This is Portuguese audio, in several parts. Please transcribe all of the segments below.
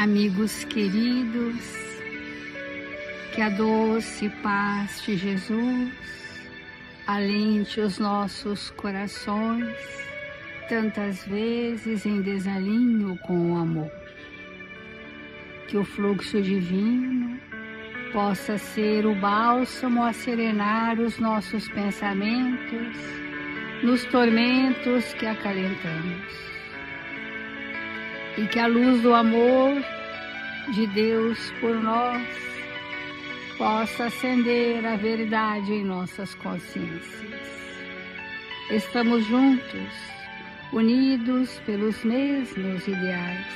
Amigos queridos, que a doce paz de Jesus alente os nossos corações, tantas vezes em desalinho com o amor. Que o fluxo divino possa ser o bálsamo a serenar os nossos pensamentos nos tormentos que acalentamos. E que a luz do amor de Deus por nós possa acender a verdade em nossas consciências. Estamos juntos, unidos pelos mesmos ideais,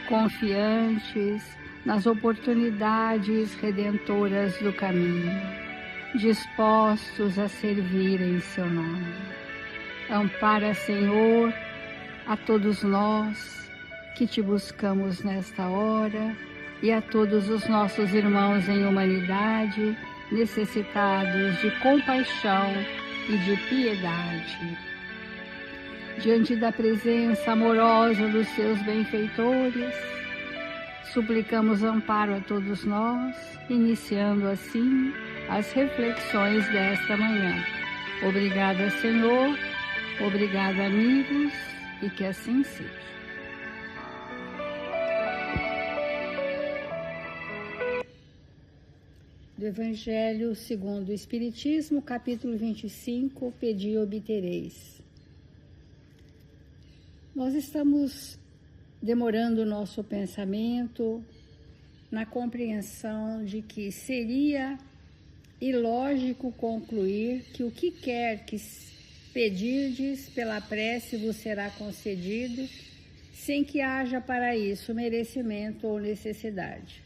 confiantes nas oportunidades redentoras do caminho, dispostos a servir em seu nome. Ampara, Senhor, a todos nós que te buscamos nesta hora e a todos os nossos irmãos em humanidade necessitados de compaixão e de piedade. Diante da presença amorosa dos seus benfeitores, suplicamos amparo a todos nós, iniciando assim as reflexões desta manhã. Obrigada, Senhor, obrigada, amigos, e que assim seja. Do Evangelho segundo o Espiritismo, capítulo 25, Pedi e obtereis. Nós estamos demorando o nosso pensamento na compreensão de que seria ilógico concluir que o que quer que pedirdes pela prece vos será concedido, sem que haja para isso merecimento ou necessidade,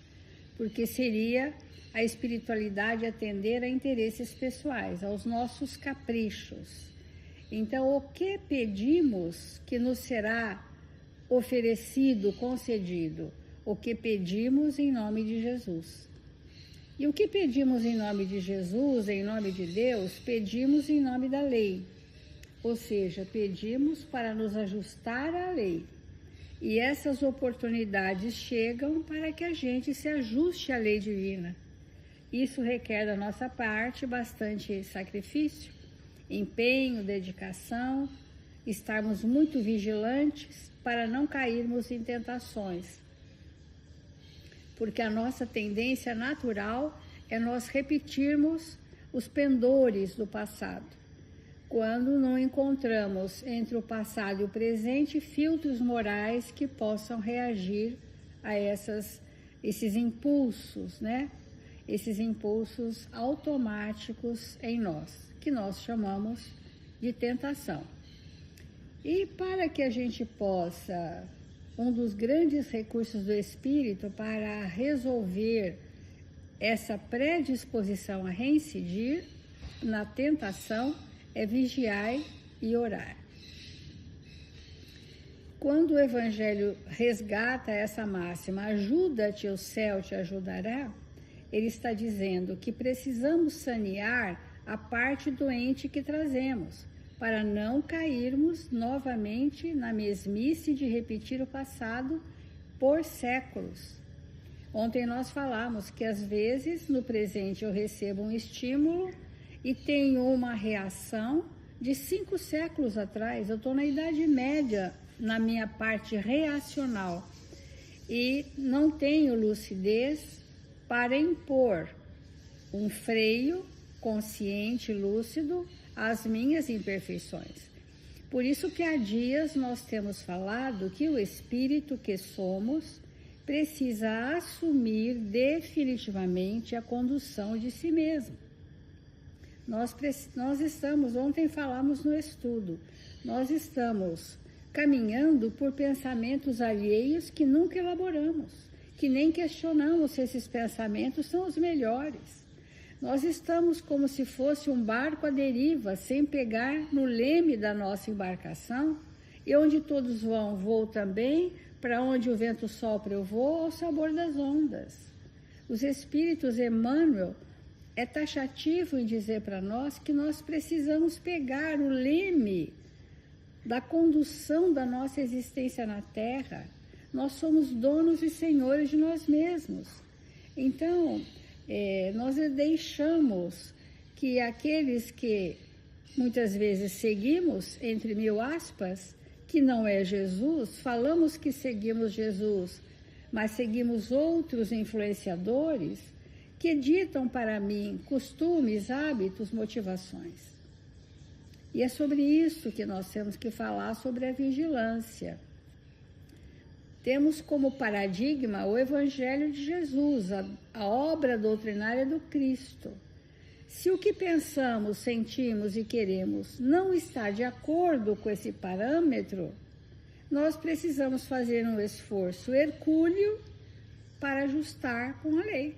porque seria a espiritualidade atender a interesses pessoais, aos nossos caprichos. Então, o que pedimos que nos será oferecido, concedido? O que pedimos em nome de Jesus. E o que pedimos em nome de Jesus, em nome de Deus, pedimos em nome da lei. Ou seja, pedimos para nos ajustar à lei. E essas oportunidades chegam para que a gente se ajuste à lei divina. Isso requer da nossa parte bastante sacrifício, empenho, dedicação, estarmos muito vigilantes para não cairmos em tentações. Porque a nossa tendência natural é nós repetirmos os pendores do passado, quando não encontramos entre o passado e o presente filtros morais que possam reagir a esses impulsos, né? Esses impulsos automáticos em nós, que nós chamamos de tentação. E para que a gente possa, um dos grandes recursos do Espírito para resolver essa predisposição a reincidir na tentação é vigiar e orar. Quando o Evangelho resgata essa máxima, ajuda-te, o céu te ajudará, ele está dizendo que precisamos sanear a parte doente que trazemos, para não cairmos novamente na mesmice de repetir o passado por séculos. Ontem nós falamos que às vezes no presente eu recebo um estímulo e tenho uma reação de 5 séculos atrás. Eu estou na Idade Média, na minha parte reacional, e não tenho lucidez para impor um freio consciente, lúcido, às minhas imperfeições. Por isso que há dias nós temos falado que o espírito que somos precisa assumir definitivamente a condução de si mesmo. Nós estamos, ontem falamos no estudo, nós estamos caminhando por pensamentos alheios que nunca elaboramos, que nem questionamos se esses pensamentos são os melhores. Nós estamos como se fosse um barco à deriva, sem pegar no leme da nossa embarcação, e onde todos vão, vou também, para onde o vento sopra eu vou, ao sabor das ondas. Os Espíritos, Emmanuel, é taxativo em dizer para nós que nós precisamos pegar o leme da condução da nossa existência na Terra. nós somos donos e senhores de nós mesmos. Então, nós deixamos que aqueles que muitas vezes seguimos, entre mil aspas, que não é Jesus, falamos que seguimos Jesus, mas seguimos outros influenciadores que ditam para mim costumes, hábitos, motivações. E é sobre isso que nós temos que falar, sobre a vigilância. Temos como paradigma o Evangelho de Jesus, a obra doutrinária do Cristo. Se o que pensamos, sentimos e queremos não está de acordo com esse parâmetro, nós precisamos fazer um esforço hercúleo para ajustar com a lei.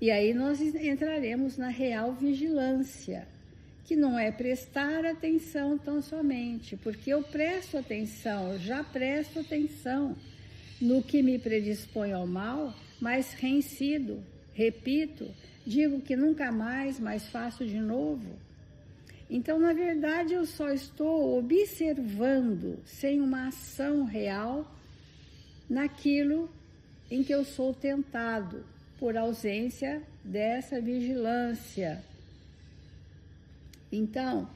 E aí nós entraremos na real vigilância, que não é prestar atenção tão somente, porque eu presto atenção, já presto atenção no que me predispõe ao mal, mas reincido, repito, digo que nunca mais, mas faço de novo. Então, na verdade, eu só estou observando, sem uma ação real, naquilo em que eu sou tentado, por ausência dessa vigilância. Então,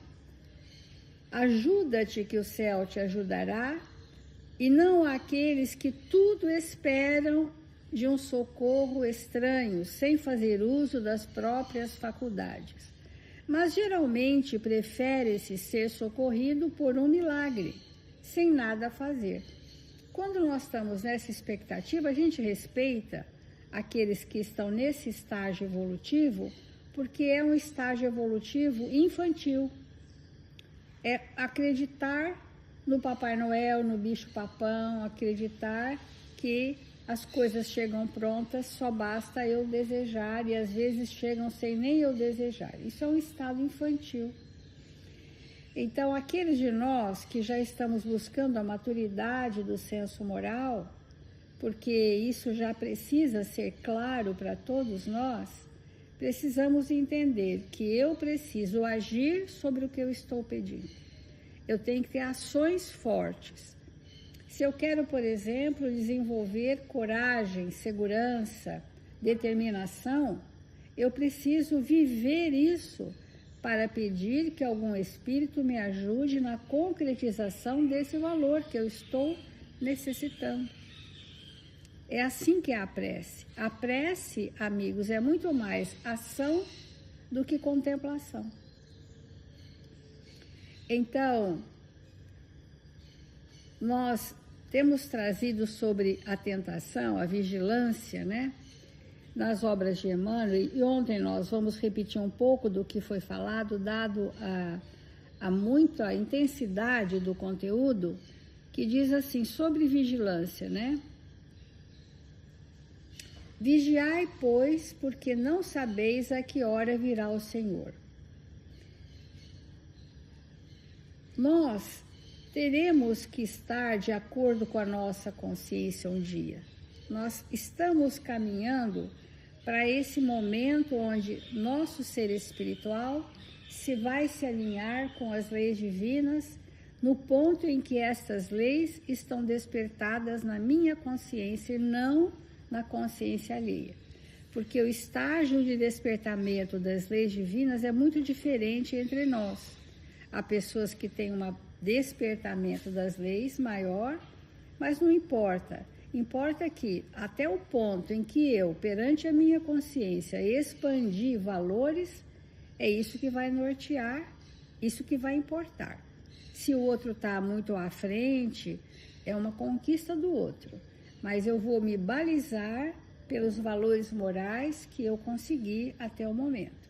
ajuda-te que o céu te ajudará, e não aqueles que tudo esperam de um socorro estranho, sem fazer uso das próprias faculdades. Mas geralmente prefere-se ser socorrido por um milagre, sem nada fazer. Quando nós estamos nessa expectativa, a gente respeita aqueles que estão nesse estágio evolutivo, porque é um estágio evolutivo infantil. É acreditar no Papai Noel, no bicho-papão, acreditar que as coisas chegam prontas, só basta eu desejar, e às vezes chegam sem nem eu desejar. Isso é um estado infantil. Então, aqueles de nós que já estamos buscando a maturidade do senso moral, porque isso já precisa ser claro para todos nós, precisamos entender que eu preciso agir sobre o que eu estou pedindo. Eu tenho que ter ações fortes. Se eu quero, por exemplo, desenvolver coragem, segurança, determinação, eu preciso viver isso para pedir que algum espírito me ajude na concretização desse valor que eu estou necessitando. É assim que é a prece. A prece, amigos, é muito mais ação do que contemplação. Então, nós temos trazido sobre a tentação, a vigilância, né? Nas obras de Emmanuel, e ontem nós vamos repetir um pouco do que foi falado, dado a muita intensidade do conteúdo, que diz assim, sobre vigilância, né? Vigiai, pois, porque não sabeis a que hora virá o Senhor. Nós teremos que estar de acordo com a nossa consciência um dia. Nós estamos caminhando para esse momento onde nosso ser espiritual vai se alinhar com as leis divinas, no ponto em que estas leis estão despertadas na minha consciência e não na consciência alheia. Porque o estágio de despertamento das leis divinas é muito diferente entre nós. Há pessoas que têm um despertamento das leis maior, mas não importa. Importa que, até o ponto em que eu, perante a minha consciência, expandi valores, é isso que vai nortear, isso que vai importar. Se o outro está muito à frente, é uma conquista do outro. Mas eu vou me balizar pelos valores morais que eu consegui até o momento.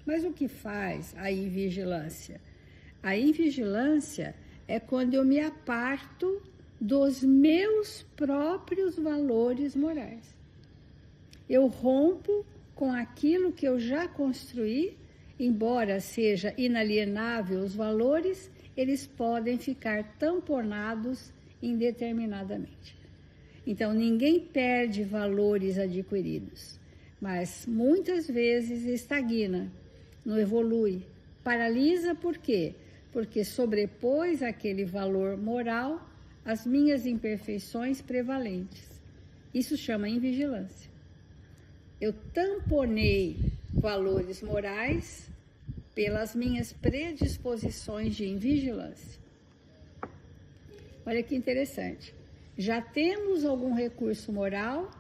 Mas o que faz a invigilância? A invigilância é quando eu me aparto dos meus próprios valores morais. Eu rompo com aquilo que eu já construí, embora seja inalienável os valores, eles podem ficar tamponados indeterminadamente. Então, ninguém perde valores adquiridos, mas muitas vezes estagna, não evolui, paralisa por quê? Porque sobrepôs aquele valor moral as minhas imperfeições prevalentes. Isso chama invigilância. Eu tamponei valores morais pelas minhas predisposições de invigilância. Olha que interessante. Já temos algum recurso moral,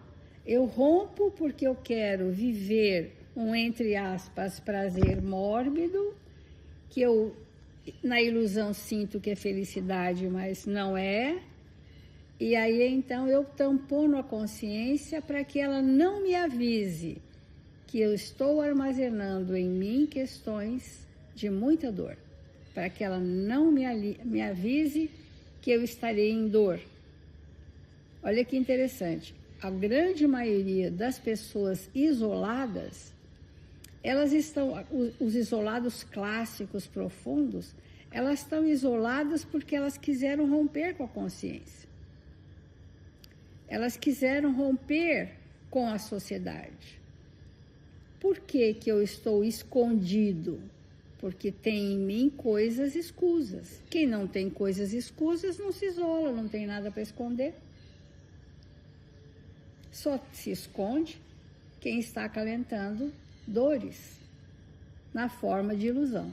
eu rompo porque eu quero viver um, entre aspas, prazer mórbido, que eu, na ilusão, sinto que é felicidade, mas não é. E aí, então, eu tampono a consciência para que ela não me avise que eu estou armazenando em mim questões de muita dor, para que ela não me avise que eu estarei em dor. Olha que interessante, a grande maioria das pessoas isoladas, elas estão, os isolados clássicos profundos, elas estão isoladas porque elas quiseram romper com a consciência. Elas quiseram romper com a sociedade. Por que que eu estou escondido? Porque tem em mim coisas escusas. Quem não tem coisas escusas não se isola, não tem nada para esconder. Só se esconde quem está acalentando dores na forma de ilusão.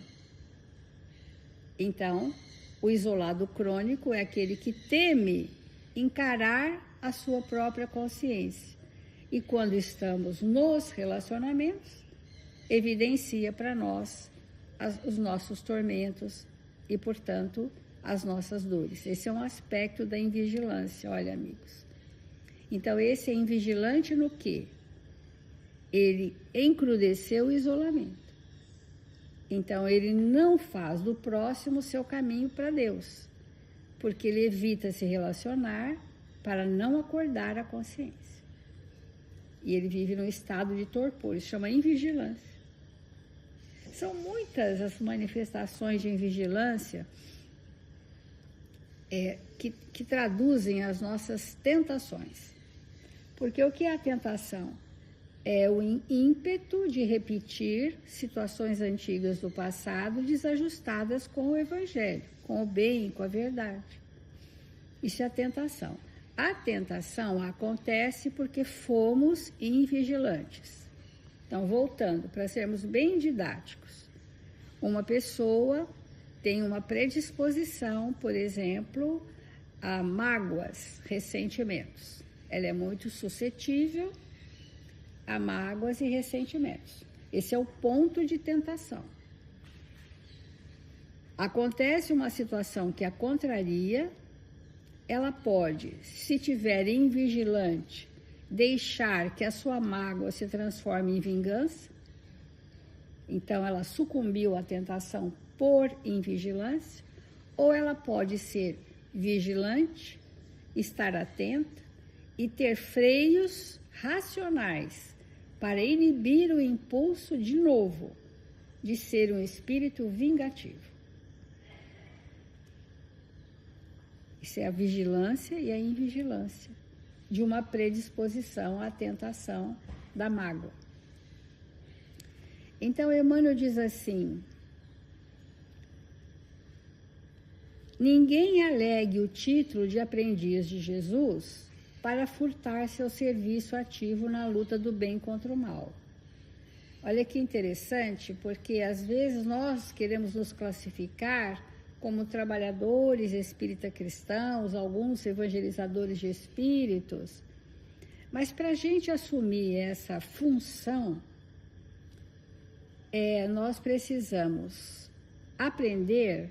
Então, o isolado crônico é aquele que teme encarar a sua própria consciência. E quando estamos nos relacionamentos, evidencia para nós os nossos tormentos e, portanto, as nossas dores. Esse é um aspecto da invigilância, olha, amigos. Então, esse é invigilante no quê? Ele encrudeceu o isolamento. Então, ele não faz do próximo seu caminho para Deus, porque ele evita se relacionar para não acordar a consciência. E ele vive num estado de torpor, isso chama invigilância. São muitas as manifestações de invigilância que traduzem as nossas tentações. Porque o que é a tentação? É o ímpeto de repetir situações antigas do passado desajustadas com o Evangelho, com o bem, com a verdade. Isso é a tentação. A tentação acontece porque fomos invigilantes. Então, voltando, para sermos bem didáticos, uma pessoa tem uma predisposição, por exemplo, a mágoas, ressentimentos. Ela é muito suscetível a mágoas e ressentimentos. Esse é o ponto de tentação. Acontece uma situação que a contraria, ela pode, se tiver invigilante, deixar que a sua mágoa se transforme em vingança. Então, ela sucumbiu à tentação por invigilância, ou ela pode ser vigilante, estar atenta e ter freios racionais para inibir o impulso de novo de ser um espírito vingativo. Isso é a vigilância e a invigilância de uma predisposição à tentação da mágoa. Então, Emmanuel diz assim: ninguém alegue o título de aprendiz de Jesus para furtar seu serviço ativo na luta do bem contra o mal. Olha que interessante, porque às vezes nós queremos nos classificar como trabalhadores espírita cristãos, alguns evangelizadores de espíritos, mas para a gente assumir essa função, nós precisamos aprender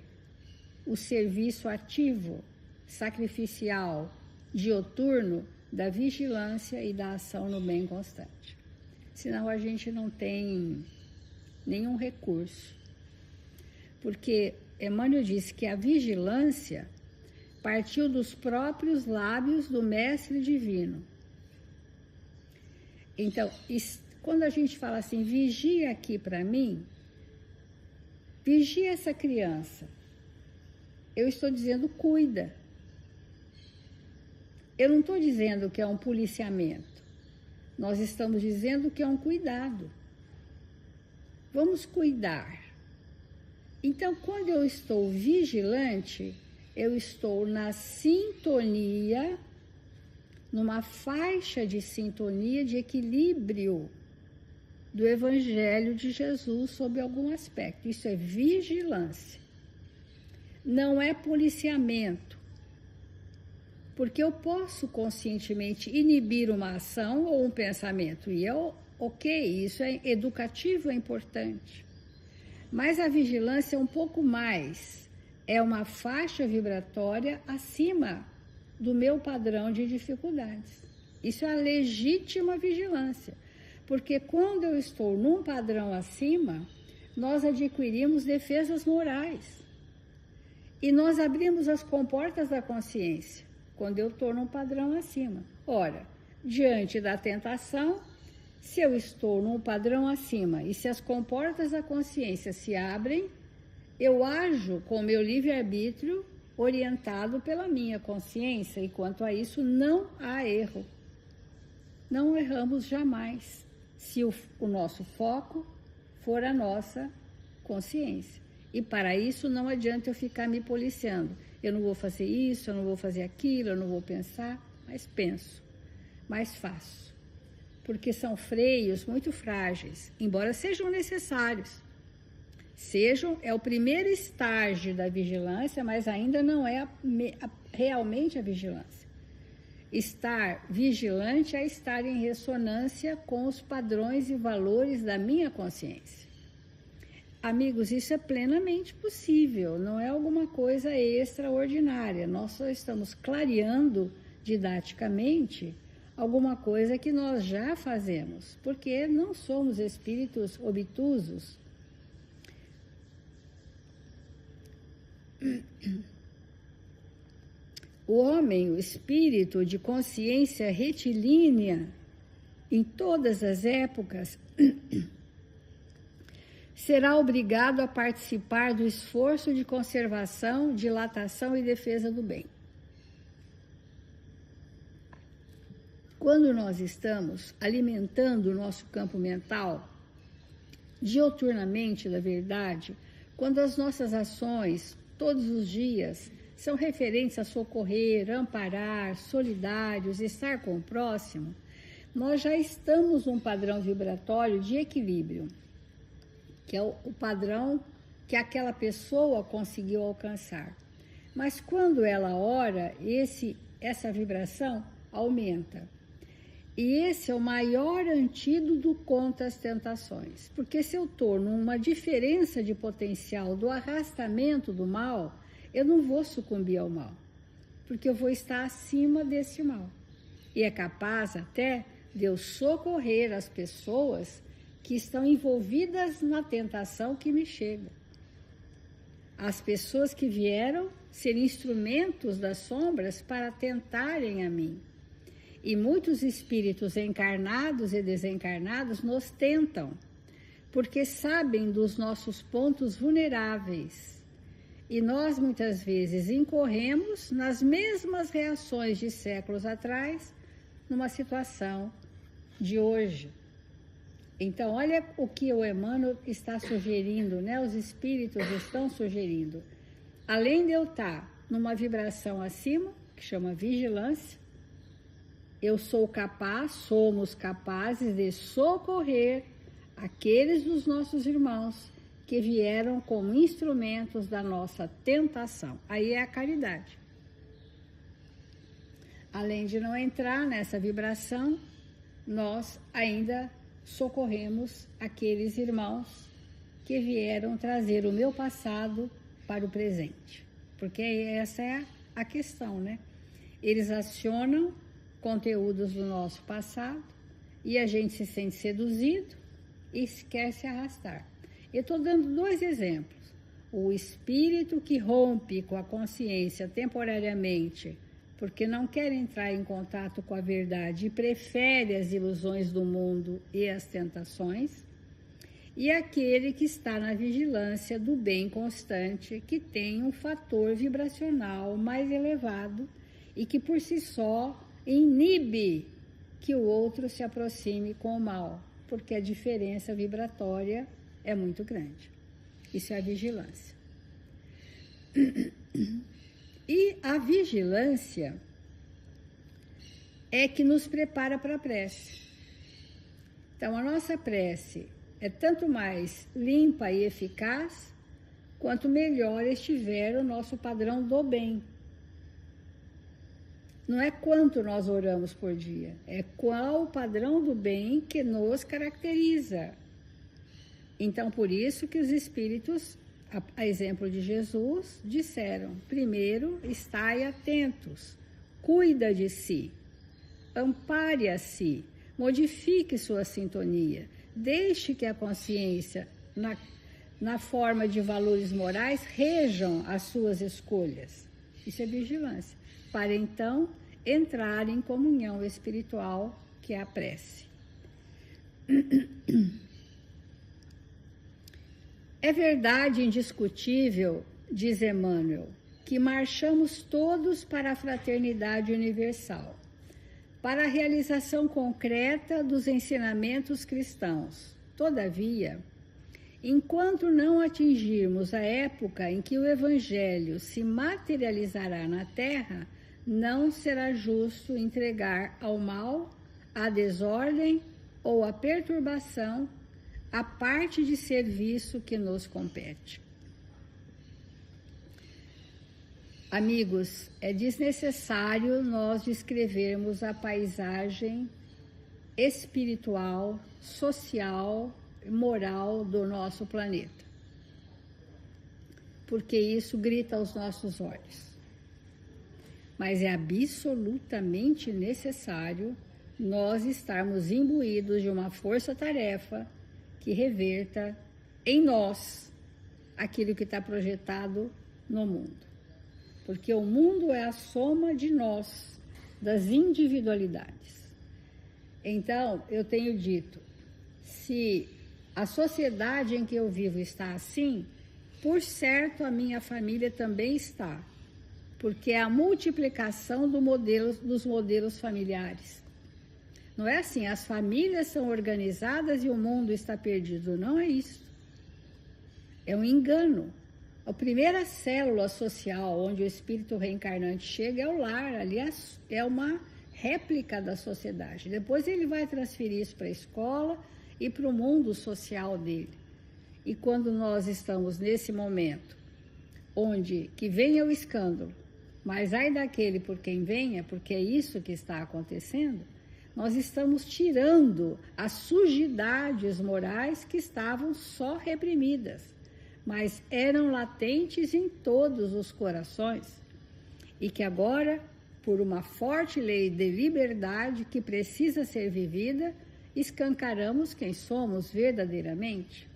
o serviço ativo, sacrificial, dioturno da vigilância e da ação no bem constante. Senão a gente não tem nenhum recurso. Porque Emmanuel disse que a vigilância partiu dos próprios lábios do Mestre Divino. Então, quando a gente fala assim, vigia aqui para mim, vigia essa criança, eu estou dizendo cuida. Eu não estou dizendo que é um policiamento, nós estamos dizendo que é um cuidado. Vamos cuidar. Então, quando eu estou vigilante, eu estou na sintonia, numa faixa de sintonia, de equilíbrio do Evangelho de Jesus sob algum aspecto. Isso é vigilância. Não é policiamento. Porque eu posso conscientemente inibir uma ação ou um pensamento. E ok, isso é educativo, é importante. Mas a vigilância é um pouco mais. É uma faixa vibratória acima do meu padrão de dificuldades. Isso é a legítima vigilância. Porque quando eu estou num padrão acima, nós adquirimos defesas morais. E nós abrimos as comportas da consciência, quando eu estou num padrão acima. Ora, diante da tentação, se eu estou num padrão acima e se as comportas da consciência se abrem, eu ajo com meu livre-arbítrio orientado pela minha consciência, e quanto a isso não há erro. Não erramos jamais, se o nosso foco for a nossa consciência. E para isso não adianta eu ficar me policiando. Eu não vou fazer isso, eu não vou fazer aquilo, eu não vou pensar, mas penso, mas faço. Porque são freios muito frágeis, embora sejam necessários. É o primeiro estágio da vigilância, mas ainda não é realmente a vigilância. Estar vigilante é estar em ressonância com os padrões e valores da minha consciência. Amigos, isso é plenamente possível, não é alguma coisa extraordinária. Nós só estamos clareando didaticamente alguma coisa que nós já fazemos, porque não somos espíritos obtusos. O homem, o espírito de consciência retilínea, em todas as épocas, será obrigado a participar do esforço de conservação, dilatação e defesa do bem. Quando nós estamos alimentando o nosso campo mental dioturnamente da verdade, quando as nossas ações, todos os dias, são referentes a socorrer, amparar, solidários, estar com o próximo, nós já estamos num padrão vibratório de equilíbrio, que é o padrão que aquela pessoa conseguiu alcançar. Mas quando ela ora, essa vibração aumenta. E esse é o maior antídoto contra as tentações. Porque se eu estou numa diferença de potencial do arrastamento do mal, eu não vou sucumbir ao mal, porque eu vou estar acima desse mal. E é capaz até de eu socorrer as pessoas que estão envolvidas na tentação que me chega. As pessoas que vieram ser instrumentos das sombras para tentarem a mim. E muitos espíritos encarnados e desencarnados nos tentam, porque sabem dos nossos pontos vulneráveis. E nós, muitas vezes, incorremos nas mesmas reações de séculos atrás, numa situação de hoje. Então, olha o que o Emmanuel está sugerindo, né? Os espíritos estão sugerindo. Além de eu estar numa vibração acima, que chama vigilância, somos capazes de socorrer aqueles dos nossos irmãos que vieram como instrumentos da nossa tentação. Aí é a caridade. Além de não entrar nessa vibração, nós ainda socorremos aqueles irmãos que vieram trazer o meu passado para o presente. Porque essa é a questão, né? Eles acionam conteúdos do nosso passado e a gente se sente seduzido e quer se arrastar. Eu estou dando 2 exemplos. O espírito que rompe com a consciência temporariamente, porque não quer entrar em contato com a verdade e prefere as ilusões do mundo e as tentações, e aquele que está na vigilância do bem constante, que tem um fator vibracional mais elevado e que por si só inibe que o outro se aproxime com o mal, porque a diferença vibratória é muito grande. Isso é a vigilância. E a vigilância é que nos prepara para a prece. Então, a nossa prece é tanto mais limpa e eficaz, quanto melhor estiver o nosso padrão do bem. Não é quanto nós oramos por dia, é qual o padrão do bem que nos caracteriza. Então, por isso que os espíritos, a exemplo de Jesus, disseram: primeiro, estai atentos, cuida de si, ampare a si, modifique sua sintonia, deixe que a consciência, na forma de valores morais, rejam as suas escolhas. Isso é vigilância. Para então entrar em comunhão espiritual, que é a prece. É verdade indiscutível, diz Emmanuel, que marchamos todos para a fraternidade universal, para a realização concreta dos ensinamentos cristãos. Todavia, enquanto não atingirmos a época em que o Evangelho se materializará na Terra, não será justo entregar ao mal, à desordem ou à perturbação a parte de serviço que nos compete. Amigos, é desnecessário nós descrevermos a paisagem espiritual, social, moral do nosso planeta, porque isso grita aos nossos olhos. Mas é absolutamente necessário nós estarmos imbuídos de uma força-tarefa que reverta em nós aquilo que está projetado no mundo. Porque o mundo é a soma de nós, das individualidades. Então, eu tenho dito, se a sociedade em que eu vivo está assim, por certo a minha família também está, porque é a multiplicação dos modelos familiares. Não é assim, as famílias são organizadas e o mundo está perdido. Não é isso. É um engano. A primeira célula social onde o espírito reencarnante chega é o lar. Ali é uma réplica da sociedade. Depois ele vai transferir isso para a escola e para o mundo social dele. E quando nós estamos nesse momento, onde que venha o escândalo, mas ai daquele por quem venha, porque é isso que está acontecendo, nós estamos tirando as sujidades morais que estavam só reprimidas, mas eram latentes em todos os corações, e que agora, por uma forte lei de liberdade que precisa ser vivida, escancaramos quem somos verdadeiramente.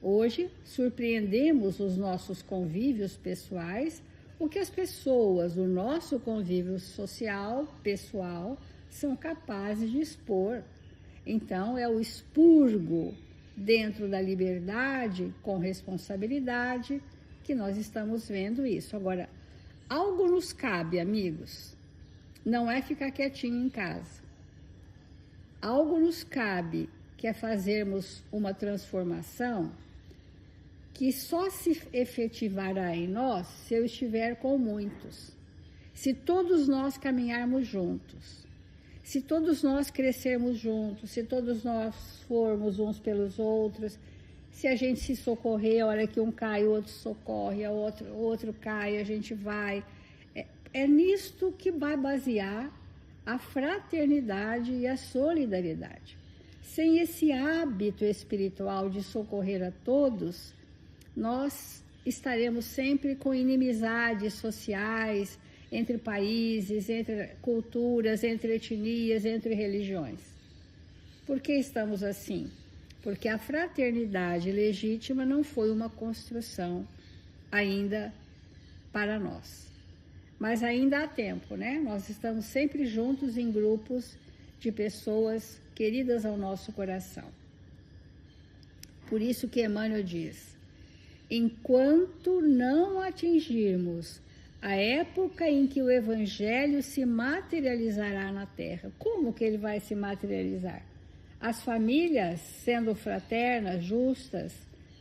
Hoje, surpreendemos os nossos convívios pessoais, o que as pessoas do nosso convívio social, pessoal, são capazes de expor. Então, é o expurgo dentro da liberdade, com responsabilidade, que nós estamos vendo isso. Agora, algo nos cabe, amigos, não é ficar quietinho em casa. Algo nos cabe, que é fazermos uma transformação que só se efetivará em nós se eu estiver com muitos. Se todos nós caminharmos juntos, se todos nós crescermos juntos, se todos nós formos uns pelos outros, se a gente se socorrer, a hora que um cai, o outro socorre, o outro cai, a gente vai. É nisto que vai basear a fraternidade e a solidariedade. Sem esse hábito espiritual de socorrer a todos, nós estaremos sempre com inimizades sociais, entre países, entre culturas, entre etnias, entre religiões. Por que estamos assim? Porque a fraternidade legítima não foi uma construção ainda para nós. Mas ainda há tempo, né? Nós estamos sempre juntos em grupos de pessoas queridas ao nosso coração. Por isso que Emmanuel diz: enquanto não atingirmos a época em que o Evangelho se materializará na Terra. Como que ele vai se materializar? As famílias, sendo fraternas, justas,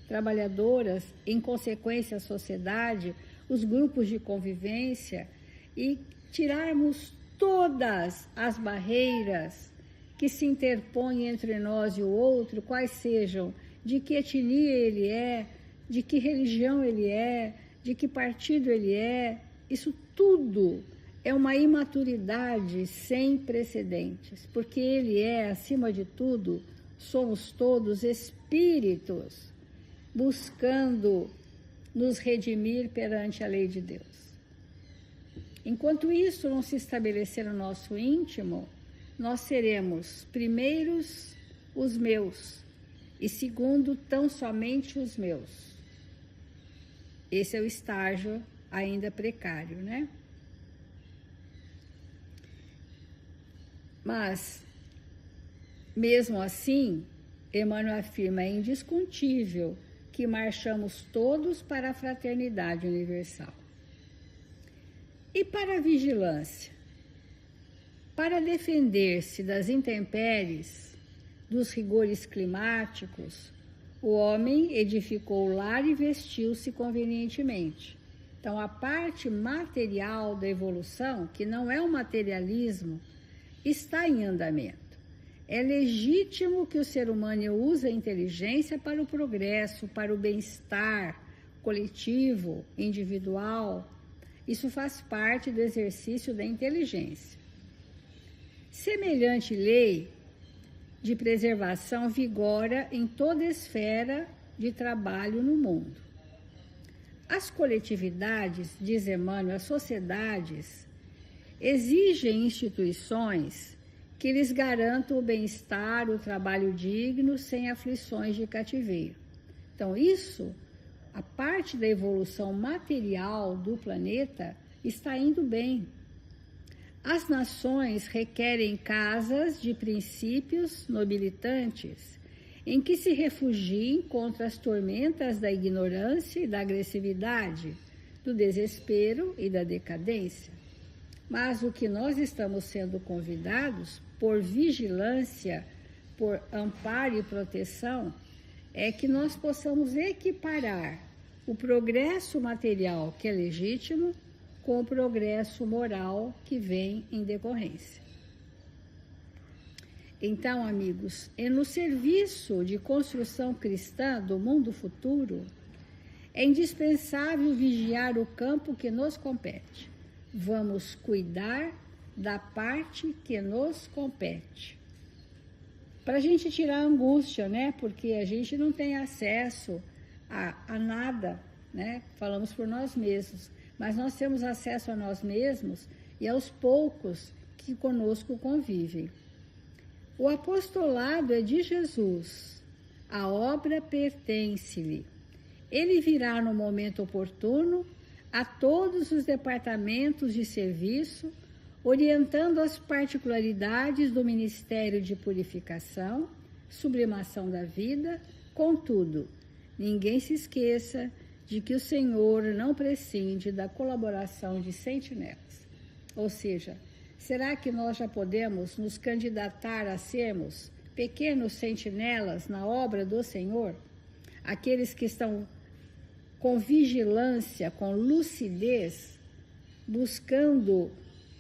trabalhadoras, em consequência a sociedade, os grupos de convivência e tirarmos todas as barreiras que se interpõem entre nós e o outro, quais sejam, de que etnia ele é, de que religião ele é, de que partido ele é. Isso tudo é uma imaturidade sem precedentes, porque ele é, acima de tudo, somos todos espíritos buscando nos redimir perante a lei de Deus. Enquanto isso não se estabelecer no nosso íntimo, nós seremos, primeiros, os meus, e segundo, tão somente os meus. Esse é o estágio ainda precário, né? Mas, mesmo assim, Emmanuel afirma, é indiscutível que marchamos todos para a fraternidade universal. E para a vigilância? Para defender-se das intempéries, dos rigores climáticos, o homem edificou o lar e vestiu-se convenientemente. Então, a parte material da evolução, que não é o materialismo, está em andamento. É legítimo que o ser humano use a inteligência para o progresso, para o bem-estar coletivo, individual. Isso faz parte do exercício da inteligência. Semelhante lei de preservação vigora em toda esfera de trabalho no mundo. As coletividades, diz Emmanuel, as sociedades, exigem instituições que lhes garantam o bem-estar, o trabalho digno, sem aflições de cativeiro. Então, isso, a parte da evolução material do planeta, está indo bem. As nações requerem casas de princípios nobilitantes, em que se refugiem contra as tormentas da ignorância e da agressividade, do desespero e da decadência. Mas o que nós estamos sendo convidados, por vigilância, por amparo e proteção, é que nós possamos equiparar o progresso material, que é legítimo, com o progresso moral que vem em decorrência. Então, amigos, no serviço de construção cristã do mundo futuro, é indispensável vigiar o campo que nos compete. Vamos cuidar da parte que nos compete. Para a gente tirar a angústia, né? Porque a gente não tem acesso a nada, né? Falamos por nós mesmos, mas nós temos acesso a nós mesmos e aos poucos que conosco convivem. O apostolado é de Jesus, a obra pertence-lhe. Ele virá no momento oportuno a todos os departamentos de serviço, orientando as particularidades do ministério de purificação, sublimação da vida. Contudo, ninguém se esqueça de que o Senhor não prescinde da colaboração de sentinelas. Ou seja, será que nós já podemos nos candidatar a sermos pequenos sentinelas na obra do Senhor? Aqueles que estão com vigilância, com lucidez, buscando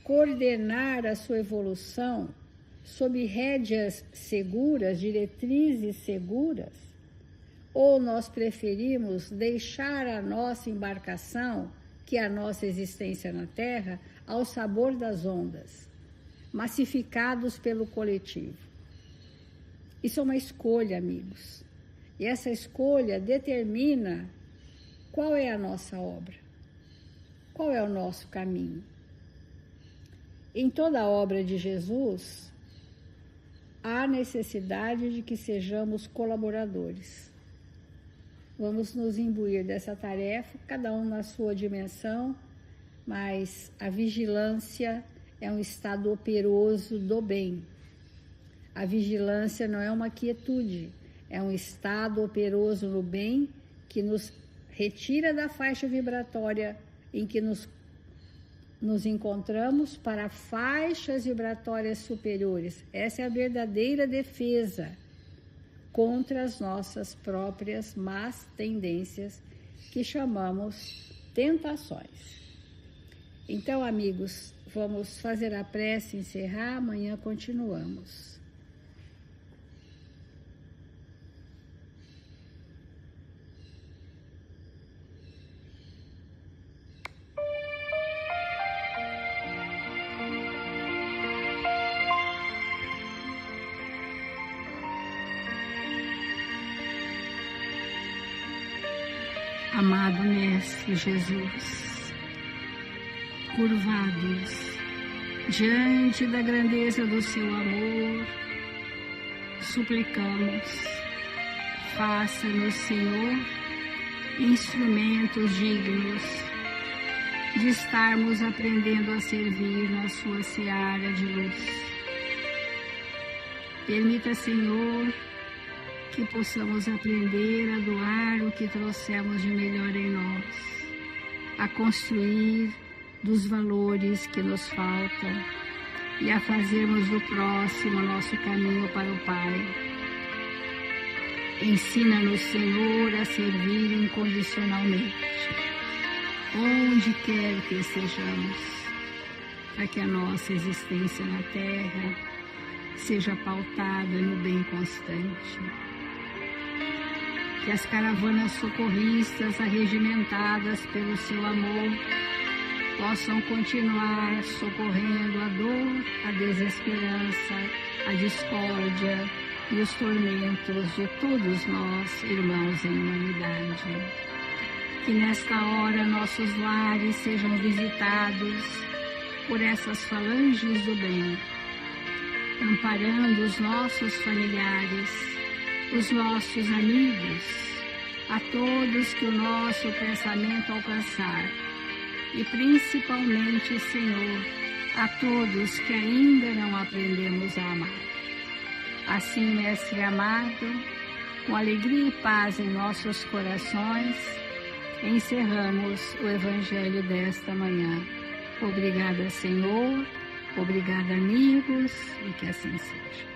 coordenar a sua evolução sob rédeas seguras, diretrizes seguras? Ou nós preferimos deixar a nossa embarcação, que é a nossa existência na Terra, ao sabor das ondas, massificados pelo coletivo? Isso é uma escolha, amigos. E essa escolha determina qual é a nossa obra, qual é o nosso caminho. Em toda a obra de Jesus, há necessidade de que sejamos colaboradores. Vamos nos imbuir dessa tarefa, cada um na sua dimensão, mas a vigilância é um estado operoso do bem. A vigilância não é uma quietude, é um estado operoso no bem que nos retira da faixa vibratória em que nos encontramos para faixas vibratórias superiores. Essa é a verdadeira defesa contra as nossas próprias más tendências, que chamamos tentações. Então, amigos, vamos fazer a prece e encerrar, amanhã continuamos. Amado Mestre Jesus, curvados diante da grandeza do seu amor, suplicamos, faça-nos, Senhor, instrumentos dignos de estarmos aprendendo a servir na sua seara de luz. Permita, Senhor, que possamos aprender a doar o que trouxemos de melhor em nós, a construir dos valores que nos faltam e a fazermos do próximo nosso caminho para o Pai. Ensina-nos, Senhor, a servir incondicionalmente, onde quer que estejamos, para que a nossa existência na Terra seja pautada no bem constante. Que as caravanas socorristas arregimentadas pelo seu amor possam continuar socorrendo a dor, a desesperança, a discórdia e os tormentos de todos nós, irmãos em humanidade. Que nesta hora nossos lares sejam visitados por essas falanges do bem, amparando os nossos familiares, os nossos amigos, a todos que o nosso pensamento alcançar, e principalmente, Senhor, a todos que ainda não aprendemos a amar. Assim, Mestre amado, com alegria e paz em nossos corações, encerramos o Evangelho desta manhã. Obrigada, Senhor, obrigada, amigos, e que assim seja.